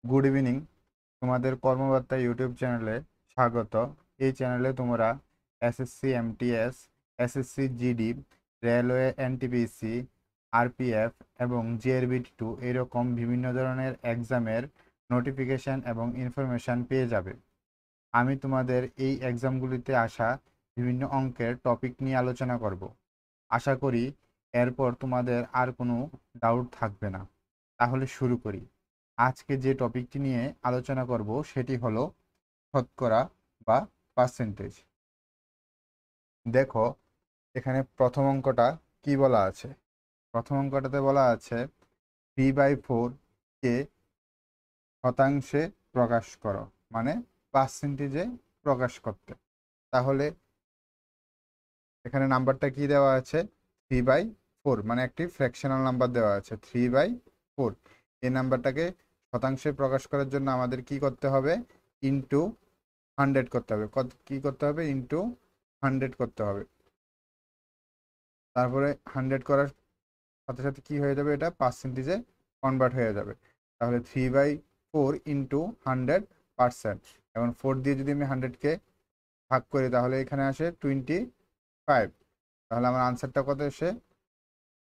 Good evening. তোমাদের কর্মবার্তা YouTube চ্যানেলে স্বাগত। এই চ্যানেলে তোমরা SSC MTS, SSC GD, railway NTPC, RPF এবং জিআরবি2 এরকম বিভিন্ন ধরনের এক্সামের নোটিফিকেশন এবং ইনফরমেশন পেয়ে যাবে। আমি তোমাদের এই এক্সামগুলিতে আসা বিভিন্ন অঙ্কের টপিক নিয়ে আলোচনা করব। আশা করি এরপর তোমাদের আর কোনো ডাউট থাকবে না। তাহলে শুরু করি। আজকে যে টপিকটি নিয়ে আলোচনা করব সেটি হলো শতকরা বা পার্সেন্টেজ। দেখো, এখানে প্রথম অঙ্কটা কি বলা আছে। প্রথম অঙ্কটাতে বলা আছে 3/4 কে শতাংশে প্রকাশ করো, মানে পার্সেন্টেজে প্রকাশ করতে। তাহলে এখানে নাম্বারটা কি দেওয়া আছে? 3/4, মানে একটি ফ্র্যাকশনাল নাম্বার দেওয়া আছে 3/4। এই নাম্বারটাকে শতাংশে প্রকাশ করার জন্য আমাদের কি করতে হবে? ইন্টু 100 করতে হবে। কি করতে হবে? ইন্টু 100 করতে হবে। তারপরে 100 করার সাথে সাথে কি হয়ে যাবে? এটা পার্সেন্টেজে কনভার্ট হয়ে যাবে। তাহলে 3/4 ইন্টু 100%। এখন 4 দিয়ে যদি আমি 100কে ভাগ করি তাহলে এখানে আসে 25। তাহলে আমার আনসারটা কত এসে?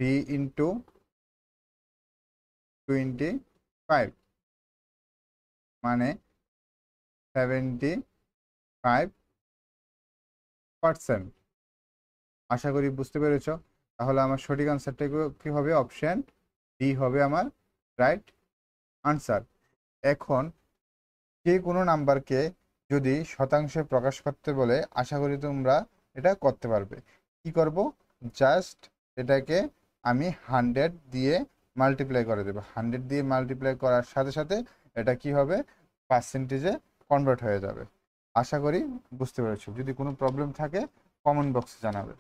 3 ইন্টু 25, মানে 75%। আশা করি বুঝতে পেরেছ। তাহলে আমার সঠিক আনসারটা কি হবে? অপশন ডি হবে আমার রাইট আনসার। এখন যে কোনো নাম্বারকে যদি শতাংশে প্রকাশ করতে বলে, আশা করি তোমরা এটা করতে পারবে। কি করব? জাস্ট এটাকে আমি 100 দিয়ে মাল্টিপ্লাই করে দেবো। 100 দিয়ে মাল্টিপ্লাই করার সাথে সাথে এটা কি হবে? পার্সেন্টেজে কনভার্ট হয়ে যাবে। আশা করি বুঝতে পেরেছো। যদি কোনো প্রবলেম থাকে কমেন্ট বক্সে জানাবে।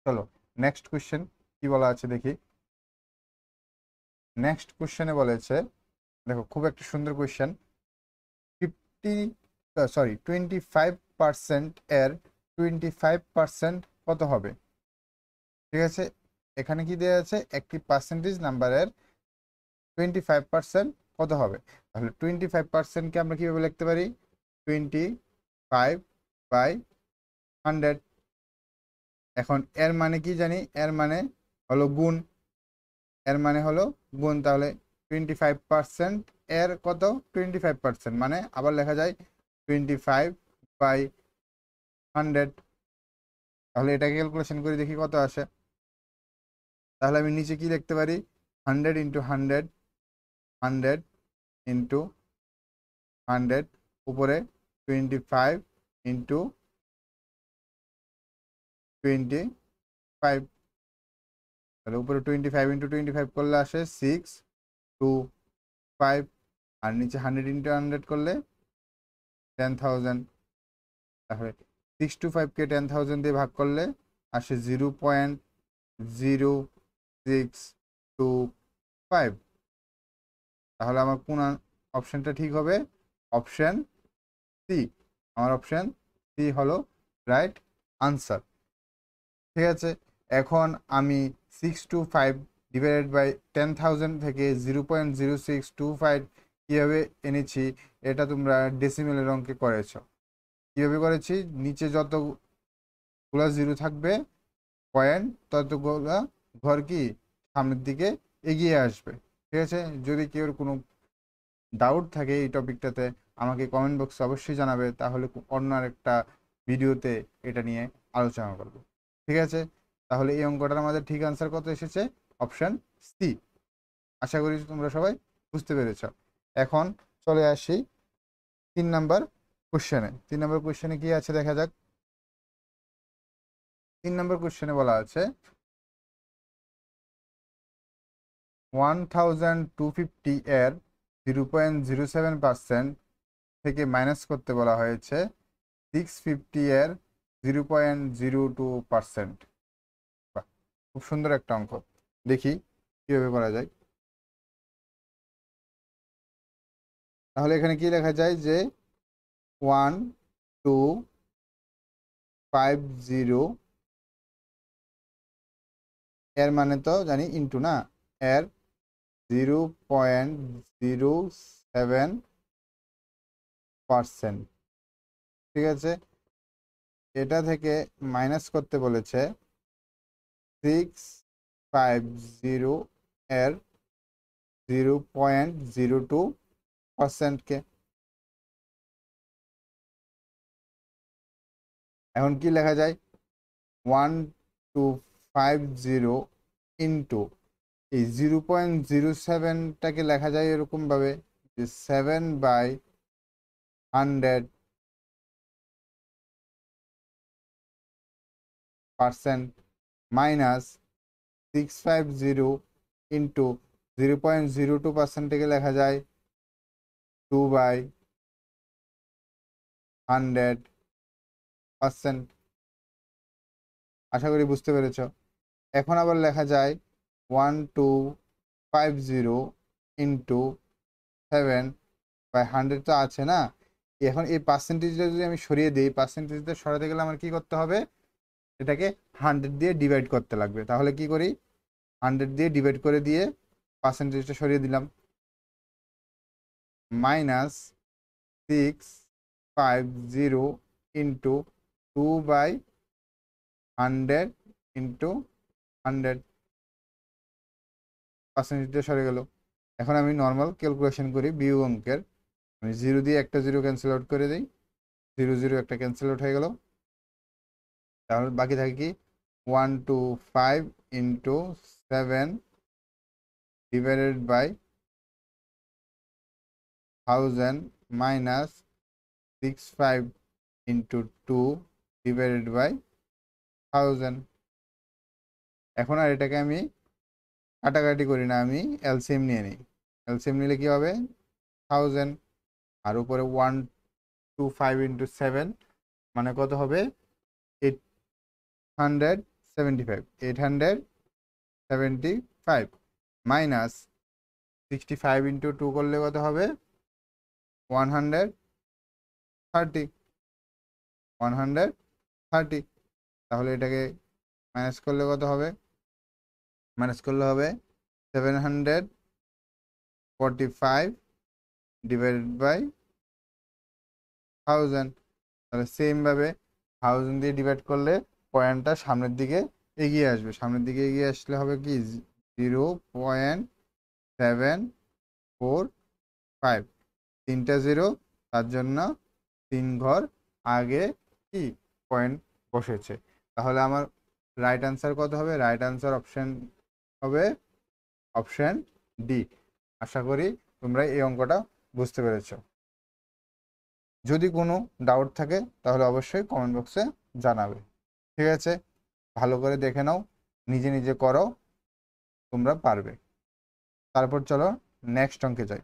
চলো, নেক্সট কোশ্চেন কি বলা আছে দেখি। নেক্সট কোশ্চেনে বলেছে, দেখো খুব একটা সুন্দর কোশ্চেন। 25% এর 25% কত হবে? ঠিক আছে, এখানে কি দেওয়া আছে? একটি পার্সেন্টেজ নাম্বারের 25% কত হবে? তাহলে 25%কে আমরা কিভাবে লিখতে পারি? 25/100। এখন এর মানে কি জানি? এর মানে হলো গুণ। তাহলে 25% এর কত? 25%, মানে আবার লেখা যায় 25/100। তাহলে এটাকে ক্যালকুলেশন করে দেখি কত আসে। তাহলে আমি নিচে কি লিখতে পারি? 100 ইন্টু 100, 100 ইন্টু 100, উপরে 25 ইন্টু 25। তাহলে উপরে 25 ইন্টু 25 করলে আসে 625, আর নিচে 100 ইন্টু 100 করলে 10,000। তাহলে 625কে 10,000 দিয়ে ভাগ করলে আসে 0.0625। তাহলে আমার কোন অপশনটা ঠিক হবে? Option C. আমার অপশন সি হলো রাইট আনসার। ঠিক আছে, এখন আমি 625 ডিভাইডেড বাই 10,000 থেকে 0.0625 কীভাবে এনেছি, এটা তোমরা ডেসিমেলের অঙ্কে করেছ। কীভাবে করেছি? নিচে যতগুলো জিরো থাকবে পয়েন্ট, ততগুলো ঘর কি সামনের দিকে এগিয়ে আসবে। ঠিক আছে, যদি কেউ কোনো ডাউট থাকে এই টপিকটাতে আমাকে কমেন্ট বক্সে অবশ্যই জানাবে, তাহলে অন্য আরেকটা ভিডিওতে এটা নিয়ে আলোচনা করব। ঠিক আছে, তাহলে এই অঙ্কটার আমাদের ঠিক আনসার কত এসেছে? Option C. আশা করি তোমরা সবাই বুঝতে পেরেছ। এখন চলে আসি 3 নাম্বার কোশ্চেনে। 3 নাম্বার কোশ্চেনে কি আছে দেখা যাক। 3 নাম্বার কোশ্চেনে বলা আছে 1250 এর 0.07% থেকে মাইনাস করতে বলা হয়েছে 650 এর 0.02%। খুব সুন্দর একটা অঙ্ক, দেখি কিভাবে করা যায়। তাহলে এখানে কি লেখা যায়? যে 1250 এর মানে তো জানি ইন্টু, না, এর 7%। ঠিক আছে, এটা থেকে মাইনাস করতে বলেছে 650 এর 0.02%কে। এখন কি লেখা যায়? 1250 ইন্টু এই 0.07টাকে লেখা যায় এরকম ভাবে যে 7/100% মাইনাস 650 ইন্টু 0.02%কে লেখা যায় 2/100%। আশা করি বুঝতে পেরেছ। এখন আবার লেখা যায় 1250 ইন্টু 7/100 তো আছে না, এখন এই পার্সেন্টেজটা যদি আমি সরিয়ে দিই, পার্সেন্টেজটা সরাতে গেলে আমার কি করতে হবে? এটাকে 100 দিয়ে ডিভাইড করতে লাগবে। তাহলে কি করি? 100 দিয়ে ডিভাইড করে দিয়ে পার্সেন্টেজটা সরিয়ে দিলাম। মাইনাস 650 ইন্টু 2/100 ইন্টু 100, পার্সেন্টেজটা সরে গেল। এখন আমি নর্মাল ক্যালকুলেশন করি বিয়োগ অঙ্কের। আমি 0 দিয়ে একটা 0 ক্যান্সেল আউট করে দিই, 0 0 একটা ক্যান্সেল আউট হয়ে গেল। তাহলে বাকি থাকে কি 125 into 7 divided by 1000 minus 65 into 2 divided by 1000। এখন আর এটাকে আমি কাটাকাটি করি না, আমি এলসিএম নিয়ে নিই। এলসিএম নিলে কি হবে? 1000 আর উপরে 125 ইন্টু 7 মানে কত হবে? 875 মাইনাস 65 ইন্টু 2 করলে কত হবে? 130 130। তাহলে এটাকে মাইনাস করলে কত হবে? মাইনাস করলে হবে 745 ডিভাইডেড বাই 1000। তাহলে সেমভাবে 1000 দিয়ে ডিভাইড করলে পয়েন্টটা সামনের দিকে এগিয়ে আসবে। সামনের দিকে এগিয়ে আসলে হবে কি 0.745, তিনটা 0, তার জন্য 3 ঘর আগে কি পয়েন্ট বসেছে। তাহলে আমার রাইট আনসার কত হবে? রাইট আনসার অপশন হবে অপশন ডি। আশা করি তোমরা এই অঙ্কটা বুঝতে পেরেছো। যদি কোনো ডাউট থাকে তাহলে অবশ্যই কমেন্ট বক্সে জানাবে। ঠিক আছে, ভালো করে দেখে নাও, নিজে নিজে করো, তোমরা পারবে। তারপর চলো নেক্সট অঙ্কে যাই।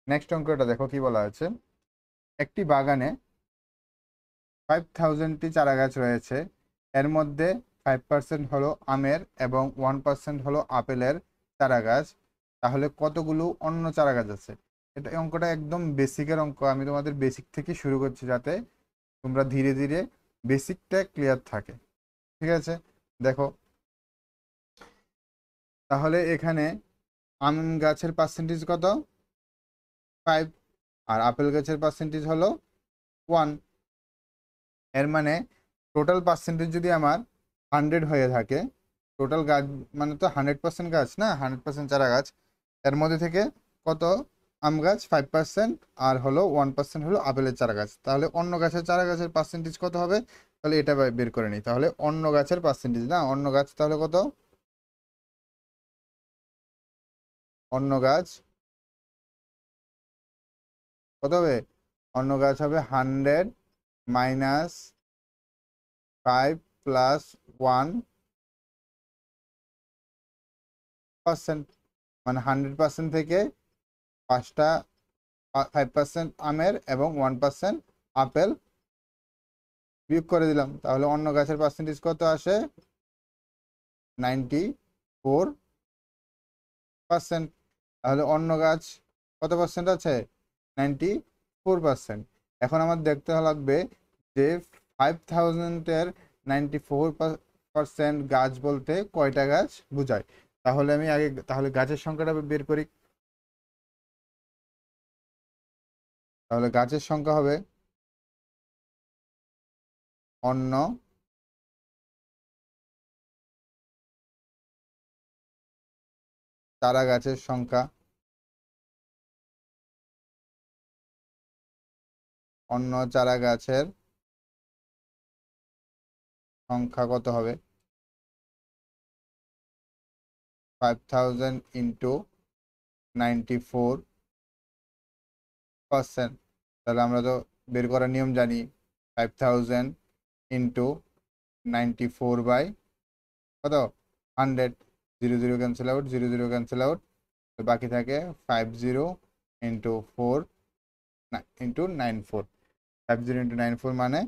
নেক্সট অঙ্কটা দেখো কি বলা আছে। একটি বাগানে 5000টি চারা গাছ রয়েছে, এর মধ্যে 5% হলো আমের এবং 1% হলো আপেলের চারা গাছ। তাহলে কতগুলো অন্য চারা গাছ আছে? এটা অঙ্কটা একদম বেসিকের অঙ্ক, আমি তোমাদের বেসিক থেকে শুরু করছি যাতে তোমরা ধীরে ধীরে বেসিকটা ক্লিয়ার থাকে। ঠিক আছে, দেখো তাহলে এখানে আম গাছের পার্সেন্টেজ কত? 5, আর আপেল গাছের পার্সেন্টেজ হলো 1। এর মানে টোটাল পার্সেন্টেজ যদি আমার 100 হয়ে থাকে, টোটাল গাছ মানে তো 100% গাছ না, 100% চারা গাছ, এর মধ্যে থেকে কত আম গাছ? 5%, আর হলো 1% হলো আপেলের চারা গাছ। তাহলে অন্য গাছের চারা গাছের পার্সেন্টেজ কত হবে? তাহলে এটা বের করে নিই। তাহলে অন্য গাছের পার্সেন্টেজ না, অন্য গাছ তাহলে কত? অন্য গাছ কত হবে? অন্য গাছ হবে 100 মাইনাস 5 প্লাস 1%, মানে 100% থেকে 5% আমের এবং 1% আপেল বিয়োগ করে দিলাম। তাহলে অন্য গাছের পার্সেন্টেজ কত আসে? 94%। তাহলে অন্য গাছ কত পার্সেন্ট আছে? 94%। এখন আমার দেখতে লাগবে যে 5000-এর পার্সেন্ট গাছ বলতে কয়টা গাছ বোঝায়? তাহলে আমি আগে তাহলে গাছের সংখ্যাটা বের করি। তাহলে গাছের সংখ্যা হবে অন্য চারা গাছের সংখ্যা, অন্য চারা গাছের সংখ্যা কত হবে? 5000 ইন্টু 94%। তাহলে আমরা তো বের করার নিয়ম জানি, 5000 ইন্টু 94 বাই কত, 100। 00 ক্যান্সেল আউট, 00 ক্যান্সেল আউট, বাকি থাকে 50 ইন্টু 4 ইন্টু 94। 50 ইন্টু 94 মানে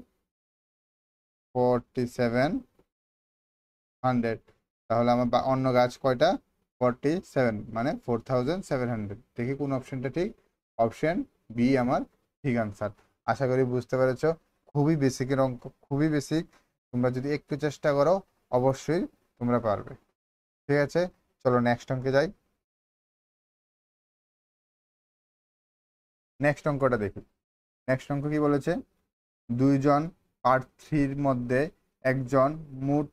4700। তাহলে আমার অন্য গাছ কয়টা? 47, মানে 4700। দেখি কোন অপশনটা ঠিক। অপশন বি আমার ঠিক আনসার। আশা করি বুঝতে পেরেছ। খুবই বেসিকের অঙ্ক, খুবই বেসিক। তোমরা যদি একটু চেষ্টা করো অবশ্যই তোমরা পারবে। ঠিক আছে, চলো নেক্সট অঙ্কে যাই। নেক্সট অঙ্কটা দেখি। নেক্সট অঙ্ক কি বলেছে? দুইজন প্রার্থীর মধ্যে একজন মোট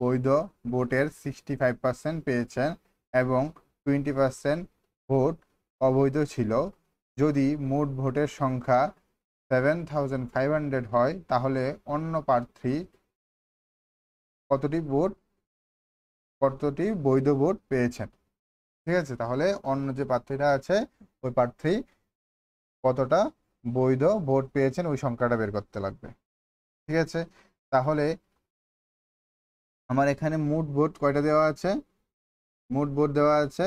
বৈধ ভোটের 65% পেয়েছেন এবং 20% ভোট অবৈধ ছিল। যদি মোট ভোটের সংখ্যা 7500 হয় তাহলে অন্য প্রার্থী কতটি বৈধ ভোট পেয়েছেন? ঠিক আছে, তাহলে অন্য যে প্রার্থীটা আছে ওই প্রার্থী কতটা বৈধ ভোট পেয়েছেন ওই সংখ্যাটা বের করতে লাগবে। ঠিক আছে, তাহলে আমার এখানে মোট ভোট কয়টা দেওয়া আছে? মোট ভোট দেওয়া আছে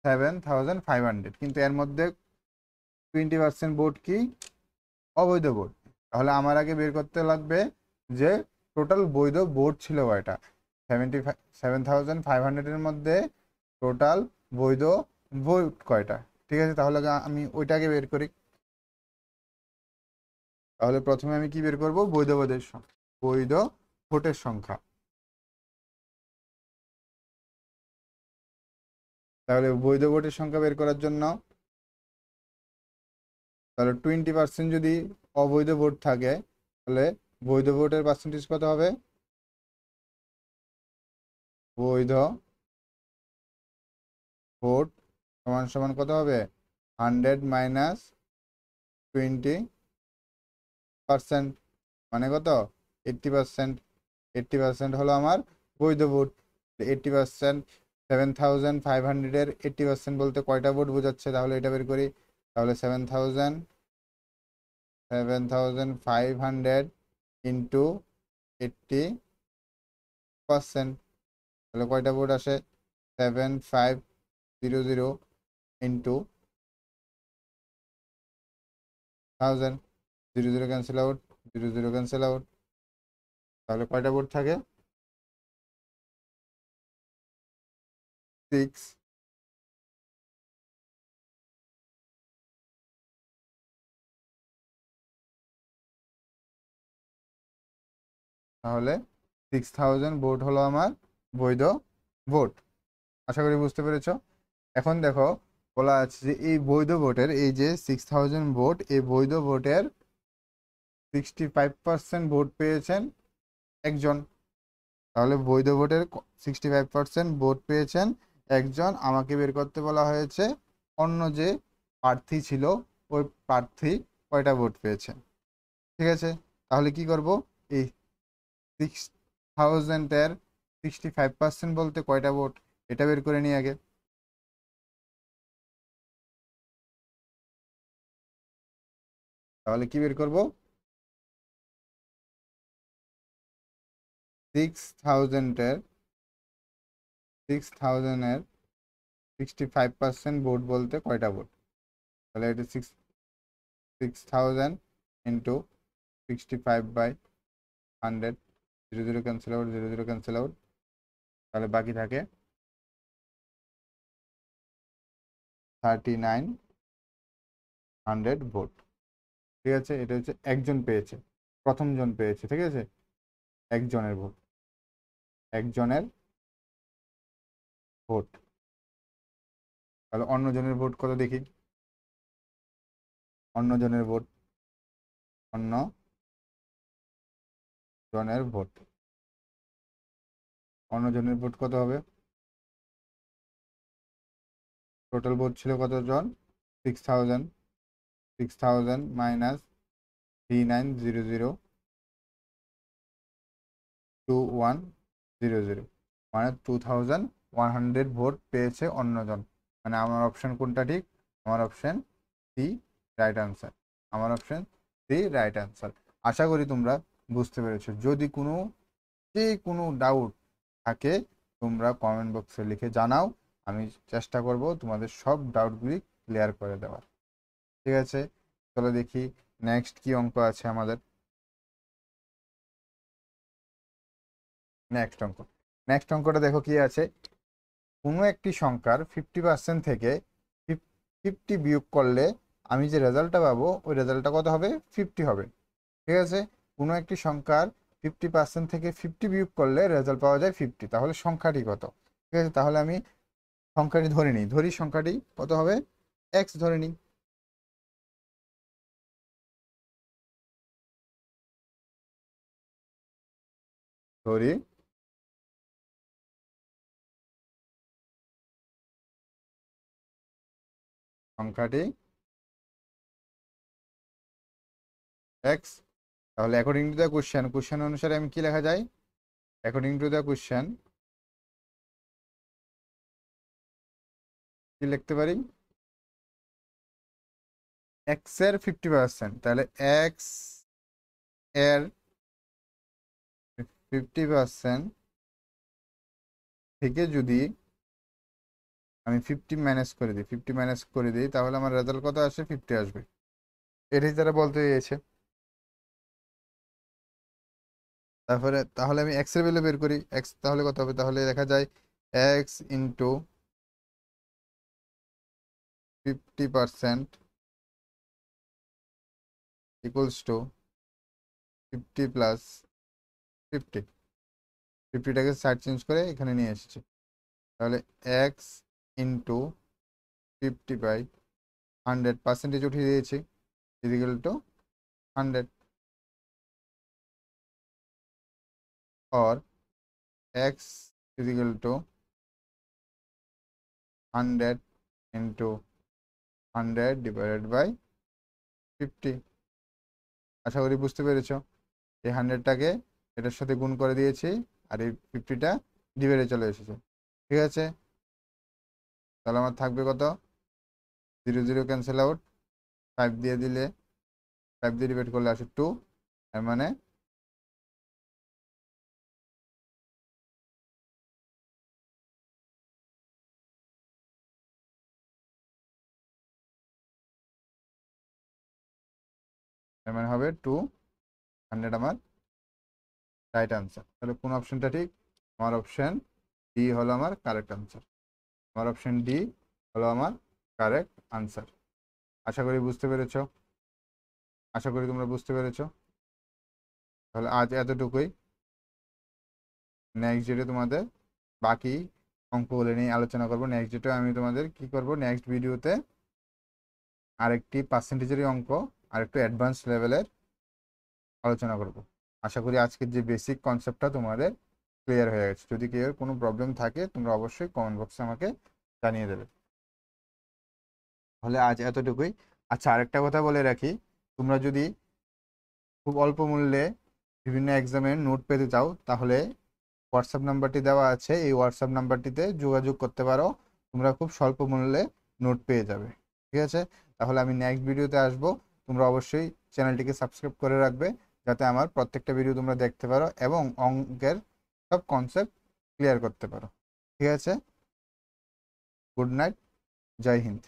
7500, কিন্তু এর মধ্যে 20% ভোট কি? অবৈধ ভোট। তাহলে আমার আগে বের করতে লাগবে যে টোটাল বৈধ ভোট ছিল কয়টা। 7500-এর মধ্যে টোটাল বৈধ ভোট কয়টা। ঠিক আছে, তাহলে আমি ওইটাকে বের করি। তাহলে প্রথমে আমি কি বের করব? বৈধ ভোটের সংখ্যা। তাহলে বৈধ ভোটের সংখ্যা বের করার জন্য তাহলে 20% যদি অবৈধ ভোট থাকে তাহলে বৈধ ভোটের পার্সেন্টেজ কত হবে? বৈধ ভোট সমান সমান কত হবে? 100 মাইনাস 20%, মানে কত? 80%। 80% হলো আমার বৈধ ভোট। 80%, 7500-এর 80% বলতে কয়টা ভোট বোঝাচ্ছে? তাহলে এটা বের করি। তাহলে 7500 ইন্টু 80%, তাহলে কয়টা ভোট আসে? 7500 into 1000। 00 cancel out, 00 cancel out, তাহলে কয়টা ভোট থাকে? 6। তাহলে 6000 ভোট হলো আমার বৈধ ভোট। আশা করি বুঝতে পেরেছ। এখন দেখো বলা আছে যে এই বৈধ ভোটের, এই যে 6000 ভোট, এই বৈধ ভোটের 65% ভোট পেয়েছেন একজন। তাহলে বৈধ ভোটের 65% ভোট পেয়েছেন একজন। আমাকে বের করতে বলা হয়েছে অন্য যে প্রার্থী ছিল ওই প্রার্থী কয়টা ভোট পেয়েছেন। ঠিক আছে, তাহলে কি করব? এই 6000-এর 65% বলতে কয়টা ভোট এটা বের করে নিই আগে। তাহলে কি বের করব? 6000-এর 65% ভোট বলতে কয়টা ভোট? তাহলে এটা 6000 into 65/100। 00 cancel out, 00 cancel out, তাহলে বাকি থাকে 3900 ভোট। ঠিক আছে, এটা হচ্ছে একজন পেয়েছে, প্রথম জন পেয়েছে। ঠিক আছে, একজনের ভোট। একজনের ভোট। তাহলে অন্যজনের ভোট কত দেখি। অন্যজনের ভোট, অন্য জনের ভোট, অন্যজনের ভোট কত হবে? টোটাল ভোট ছিল কতজন? 6000। 6000 মাইনাস 39002100, মানে 2100 ভোট পেয়েছে অন্যজন। মানে আমার অপশন কোনটা ঠিক? আমার অপশন সি রাইট আনসার। আমার অপশন সি রাইট আনসার। আশা করি তোমরা বুঝতে পেরেছো। যদি কোনো ডাউট থাকে তোমরা কমেন্ট বক্সে লিখে জানাও, আমি চেষ্টা করব তোমাদের সব ডাউটগুলি ক্লিয়ার করে দেওয়ার। ঠিক আছে, চলো দেখি নেক্সট কি অঙ্ক আছে আমাদের। নেক্সট অঙ্কটা দেখো কি আছে। কোনো একটি সংখ্যার 50% থেকে 50 বিয়োগ করলে আমি যে রেজাল্টটা পাবো ওই রেজাল্টটা কত হবে? 50 হবে। ঠিক আছে, কোনো একটি সংখ্যার 50% থেকে 50 বিয়োগ করলে রেজাল্ট পাওয়া যায় 50। তাহলে সংখ্যাটি কত? ঠিক আছে, তাহলে আমি সংখ্যাটি ধরি সংখ্যাটি কত হবে? এক্স ধরে নিই। ধরি সংখ্যাটি এক্স। তাহলে অ্যাকর্ডিং টু দ্য কোশ্চেন অনুসারে আমি কি লেখা যায়? অ্যাকর্ডিং টু দ্য কোশ্চেন কি লিখতে পারি? এক্স এর 50%, তাহলে এক্স এর 50% থেকে যদি আমি 50 মাইনাস করে দিই তাহলে আমার রেজাল্ট কত আসে? 50 আসবে। এটাই তারা বলতে চেয়েছে। তারপরে তাহলে আমি এক্স এর ভ্যালু বের করি। এক্স তাহলে কত হবে? তাহলে দেখা যায় x into 50% equals to 50 plus 50। 50টাকে সাইড চেঞ্জ করে এখানে নিয়ে এসেছি। তাহলে এক্স ইন্টু 50/100 উঠিয়ে দিয়েছি ইকুয়াল টু 100, और x equal to 100 into 100 divided by 50। আশা করি বুঝতে পেরেছো। এই 100টাকে এটার সাথে গুণ করে দিয়েছি আর এই 50টা ডিভাইডে চলে এসেছে। ঠিক আছে, তাহলে আমার থাকবে কত? 0 0 ক্যান্সেল আউট, 5 দিয়ে দিলে 5 দিয়ে ডিভাইড করলে আসে 2। এর মানে হবে 200 আমার রাইট আনসার। তাহলে কোন অপশনটা ঠিক? আমার অপশন ডি হলো আমার কারেক্ট আনসার। আমার অপশন ডি হলো আমার কারেক্ট আনসার। আশা করি বুঝতে পেরেছো। আশা করি তোমরা বুঝতে পেরেছো। তাহলে আজ এতটুকুই। নেক্সট ডেটে তোমাদের বাকি অঙ্কগুলো নিয়ে আলোচনা করবো। নেক্সট ডেটে আমি তোমাদের কি করব, নেক্সট ভিডিওতে আরেকটি পার্সেন্টেজের অঙ্ক আর একটু অ্যাডভান্স লেভেলের আলোচনা করব। আশা করি আজকের যে বেসিক কনসেপ্টটা তোমাদের ক্লিয়ার হয়ে গেছে। যদি কেউ কোনো প্রবলেম থাকে তোমরা অবশ্যই কমেন্ট বক্সে আমাকে জানিয়ে দেবে। তাহলে আজ এতটুকুই। আচ্ছা, আরেকটা কথা বলে রাখি, তোমরা যদি খুব অল্প মূল্যে বিভিন্ন এক্সামের নোট পেতে চাও তাহলে হোয়াটসঅ্যাপ নাম্বারটি দেওয়া আছে, এই হোয়াটসঅ্যাপ নাম্বারটিতে যোগাযোগ করতে পারো। তোমরা খুব স্বল্প মূল্যে নোট পেয়ে যাবে। ঠিক আছে, তাহলে আমি নেক্সট ভিডিওতে আসবো। তোমরা অবশ্যই চ্যানেলটিকে সাবস্ক্রাইব করে রাখবে যাতে আমার প্রত্যেকটা ভিডিও তোমরা দেখতে পারো এবং অঙ্কের সব কনসেপ্ট ক্লিয়ার করতে পারো। ঠিক আছে, গুড নাইট, জয় হিন্দ।